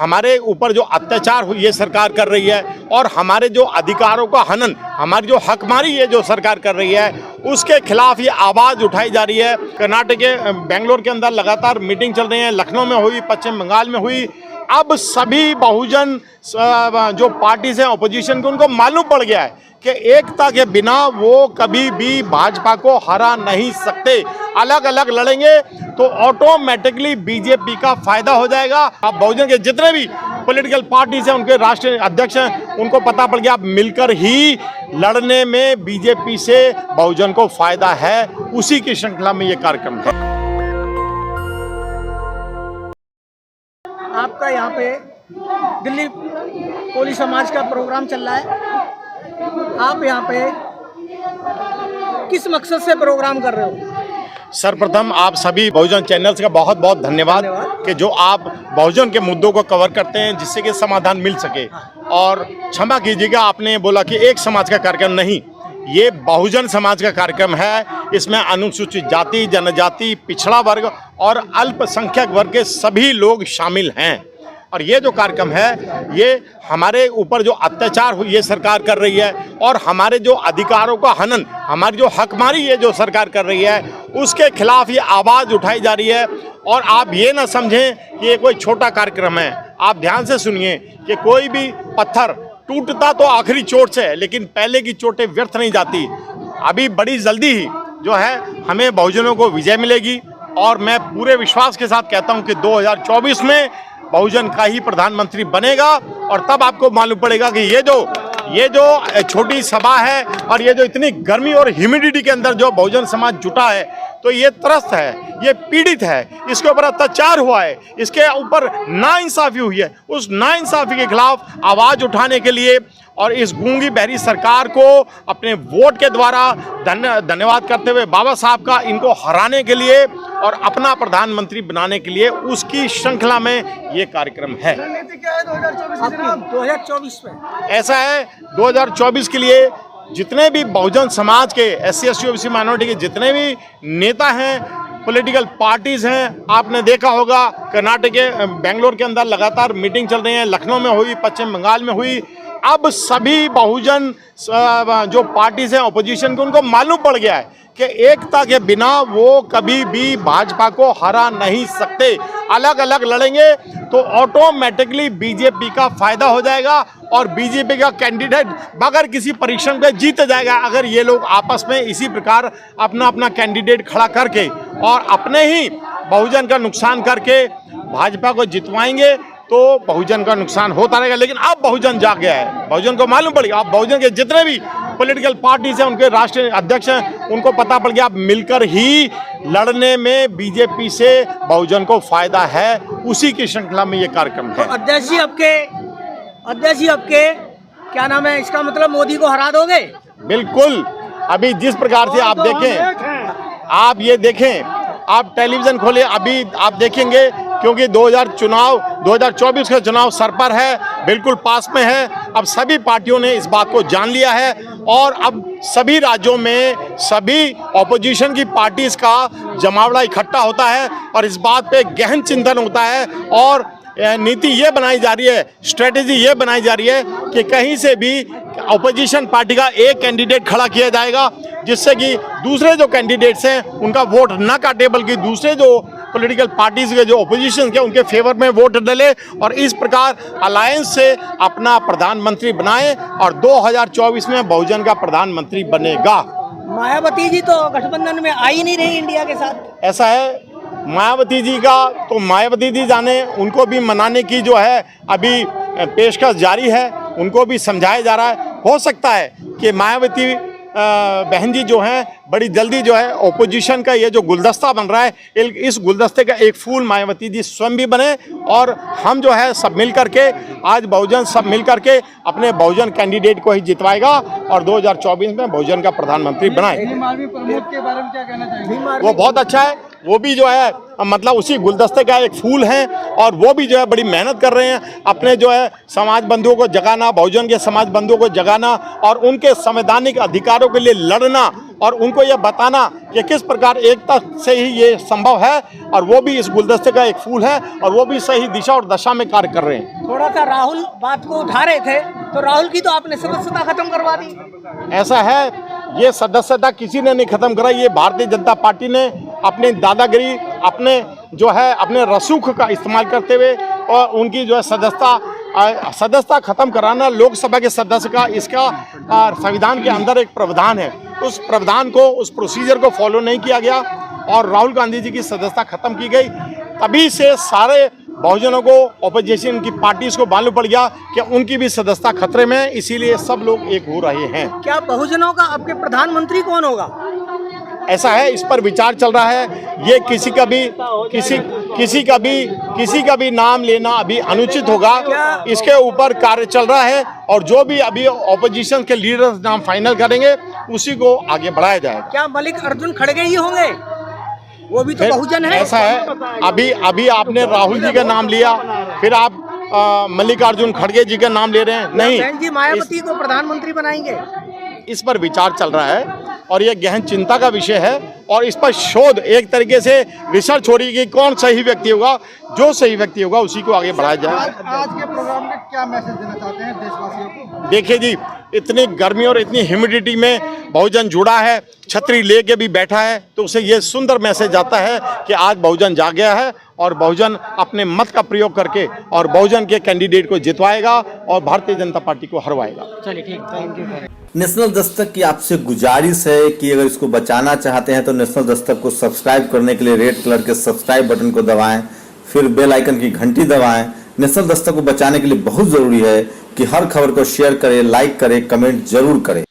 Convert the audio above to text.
हमारे ऊपर जो अत्याचार ये सरकार कर रही है और हमारे जो अधिकारों का हनन, हमारी जो हकमारी ये जो सरकार कर रही है, उसके खिलाफ ये आवाज़ उठाई जा रही है। कर्नाटक के बेंगलोर के अंदर लगातार मीटिंग चल रही है, लखनऊ में हुई, पश्चिम बंगाल में हुई। अब सभी बहुजन जो पार्टीज हैं अपोजिशन के, उनको मालूम पड़ गया है कि एकता के बिना वो कभी भी भाजपा को हरा नहीं सकते। अलग अलग लड़ेंगे तो ऑटोमेटिकली बीजेपी का फायदा हो जाएगा। अब बहुजन के जितने भी पॉलिटिकल पार्टीज हैं, उनके राष्ट्रीय अध्यक्ष हैं, उनको पता पड़ गया अब मिलकर ही लड़ने में बीजेपी से बहुजन को फायदा है। उसी की श्रृंखला में ये कार्यक्रम है। आपका यहाँ पे दिल्ली कोली समाज का प्रोग्राम चल रहा है, आप यहाँ पे किस मकसद से प्रोग्राम कर रहे हो? सर्वप्रथम आप सभी बहुजन चैनल्स का बहुत बहुत धन्यवाद कि जो आप बहुजन के मुद्दों को कवर करते हैं जिससे कि समाधान मिल सके। और क्षमा कीजिएगा, आपने बोला कि एक समाज का कार्यक्रम नहीं, ये बहुजन समाज का कार्यक्रम है। इसमें अनुसूचित जाति, जनजाति, पिछड़ा वर्ग और अल्पसंख्यक वर्ग के सभी लोग शामिल हैं। और ये जो कार्यक्रम है, ये हमारे ऊपर जो अत्याचार ये सरकार कर रही है और हमारे जो अधिकारों का हनन, हमारी जो हकमारी ये जो सरकार कर रही है, उसके खिलाफ ये आवाज़ उठाई जा रही है। और आप ये ना समझें कि ये कोई छोटा कार्यक्रम है। आप ध्यान से सुनिए कि कोई भी पत्थर टूटता तो आखिरी चोट से है, लेकिन पहले की चोटें व्यर्थ नहीं जाती। अभी बड़ी जल्दी ही जो है हमें बहुजनों को विजय मिलेगी। और मैं पूरे विश्वास के साथ कहता हूं कि 2024 में बहुजन का ही प्रधानमंत्री बनेगा। और तब आपको मालूम पड़ेगा कि ये जो छोटी सभा है और ये जो इतनी गर्मी और ह्यूमिडिटी के अंदर जो बहुजन समाज जुटा है, तो ये त्रस्त है, ये पीड़ित है, इसके ऊपर अत्याचार हुआ है, इसके ऊपर नाइंसाफ़ी हुई है। उस नाइंसाफ़ी के खिलाफ आवाज़ उठाने के लिए और इस गूंगी बहरी सरकार को अपने वोट के द्वारा धन्यवाद करते हुए बाबा साहब का, इनको हराने के लिए और अपना प्रधानमंत्री बनाने के लिए, उसकी श्रृंखला में ये कार्यक्रम है। रणनीति क्या है 2024 में? ऐसा है 2024 के लिए जितने भी बहुजन समाज के, SC ST OBC माइनॉरिटी के जितने भी नेता हैं, पॉलिटिकल पार्टीज हैं, आपने देखा होगा कर्नाटक के बेंगलोर के अंदर लगातार मीटिंग चल रही है, लखनऊ में हुई, पश्चिम बंगाल में हुई। अब सभी बहुजन जो पार्टीज हैं अपोजिशन के, उनको मालूम पड़ गया है कि एकता के बिना वो कभी भी भाजपा को हरा नहीं सकते। अलग अलग लड़ेंगे तो ऑटोमेटिकली बीजेपी का फायदा हो जाएगा और बीजेपी का कैंडिडेट बगैर किसी परीक्षण पे जीत जाएगा। अगर ये लोग आपस में इसी प्रकार अपना अपना कैंडिडेट खड़ा करके और अपने ही बहुजन का नुकसान करके भाजपा को जितवाएंगे तो बहुजन का नुकसान होता रहेगा। लेकिन अब बहुजन जाग गया है, बहुजन को मालूम पड़ गया। अब बहुजन के जितने भी पॉलिटिकल पार्टीज हैं, उनके राष्ट्रीय अध्यक्ष हैं, उनको पता पड़ गया अब मिलकर ही लड़ने में बीजेपी से बहुजन को फायदा है। उसी की श्रृंखला में ये कार्यक्रम है। तो अध्यक्ष जी आपके क्या नाम है, इसका मतलब मोदी को हरा दोगे? बिल्कुल। अभी जिस प्रकार से आप देखें, आप ये देखें, आप टेलीविजन खोले, अभी आप देखेंगे, क्योंकि 2024 का चुनाव सर पर है, बिल्कुल पास में है। अब सभी पार्टियों ने इस बात को जान लिया है और अब सभी राज्यों में सभी ऑपोजिशन की पार्टीज का जमावड़ा इकट्ठा होता है और इस बात पे गहन चिंतन होता है। और नीति ये बनाई जा रही है, स्ट्रेटेजी ये बनाई जा रही है कि कहीं से भी अपोजिशन पार्टी का एक कैंडिडेट खड़ा किया जाएगा, जिससे कि दूसरे जो कैंडिडेट्स हैं उनका वोट ना काटे, बल्कि दूसरे जो पॉलिटिकल पार्टीज के जो अपोजिशन के उनके फेवर में वोट डाले और इस प्रकार अलायंस से अपना प्रधानमंत्री बनाए और 2024 में बहुजन का प्रधानमंत्री बनेगा। मायावती जी तो गठबंधन में आ ही नहीं रही इंडिया के साथ। ऐसा है, मायावती जी का तो मायावती जी जाने, उनको भी मनाने की जो है अभी पेशकश जारी है, उनको भी समझाया जा रहा है। हो सकता है कि मायावती बहन जी जो हैं बड़ी जल्दी जो है ओपोजिशन का ये जो गुलदस्ता बन रहा है, इस गुलदस्ते का एक फूल मायावती जी स्वयं भी बने और हम जो है सब मिल करके, आज बहुजन सब मिल करके अपने बहुजन कैंडिडेट को ही जितवाएगा और 2024 में बहुजन का प्रधानमंत्री बनाए। प्रमोद के बारे में क्या कहना चाहिए? वो बहुत अच्छा है, वो भी जो है मतलब उसी गुलदस्ते का एक फूल हैं और वो भी जो है बड़ी मेहनत कर रहे हैं अपने जो है समाज बंधुओं को जगाना, बहुजन के समाज बंधुओं को जगाना और उनके संवैधानिक अधिकारों के लिए लड़ना और उनको ये बताना कि किस प्रकार एकता से ही ये संभव है और वो भी इस गुलदस्ते का एक फूल है और वो भी सही दिशा और दशा में कार्य कर रहे हैं। थोड़ा सा राहुल बात को उठा रहे थे, तो राहुल की तो आपने सदस्यता खत्म करवा दी। ऐसा है, ये सदस्यता किसी ने नहीं खत्म करा, ये भारतीय जनता पार्टी ने अपनी दादागिरी, अपने जो है अपने रसूख का इस्तेमाल करते हुए और उनकी जो है सदस्यता खत्म कराना लोकसभा के सदस्य का, इसका संविधान के अंदर एक प्रावधान है, उस प्रावधान को, उस प्रोसीजर को फॉलो नहीं किया गया और राहुल गांधी जी की सदस्यता खत्म की गई। तभी से सारे बहुजनों को, ऑपोजिशन की पार्टीज को मालूम पड़ गया कि उनकी भी सदस्यता खतरे में है, इसीलिए सब लोग एक हो रहे हैं। क्या बहुजनों का आपके प्रधानमंत्री कौन होगा? ऐसा है, इस पर विचार चल रहा है। ये किसी का भी नाम लेना अभी अनुचित होगा, इसके ऊपर कार्य चल रहा है और जो भी अभी ऑपोजिशन के लीडर्स नाम फाइनल करेंगे उसी को आगे बढ़ाया जाएगा। क्या मल्लिकार्जुन खड़गे ही होंगे? वो भी तो बहुजन है। ऐसा है, अभी आपने राहुल जी का नाम लिया, फिर आप मल्लिकार्जुन खड़गे जी का नाम ले रहे हैं। नहीं, बहन जी मायावती को प्रधानमंत्री बनाएंगे? इस पर विचार चल रहा है और ये गहन चिंता का विषय है और इस पर शोध, एक तरीके से रिसर्च हो रही है कि कौन सही व्यक्ति होगा, जो सही व्यक्ति होगा उसी को आगे बढ़ाया जाए। आज के प्रोग्राम में क्या मैसेज देना चाहते हैं देशवासियों को? देखिए जी, इतनी गर्मी और इतनी ह्यूमिडिटी में बहुजन जुड़ा है, छतरी लेके भी बैठा है, तो उसे ये सुंदर मैसेज आता है कि आज बहुजन जाग गया है और बहुजन अपने मत का प्रयोग करके और बहुजन के कैंडिडेट को जितवाएगा और भारतीय जनता पार्टी को हरवाएगा। चलिए ठीक, थैंक यू। नेशनल दस्तक की आपसे गुजारिश है कि अगर इसको बचाना चाहते हैं तो नेशनल दस्तक को सब्सक्राइब करने के लिए रेड कलर के सब्सक्राइब बटन को दबाएं, फिर बेल आइकन की घंटी दबाएं। नेशनल दस्तक को बचाने के लिए बहुत जरूरी है कि हर खबर को शेयर करें, लाइक करें, कमेंट जरूर करें।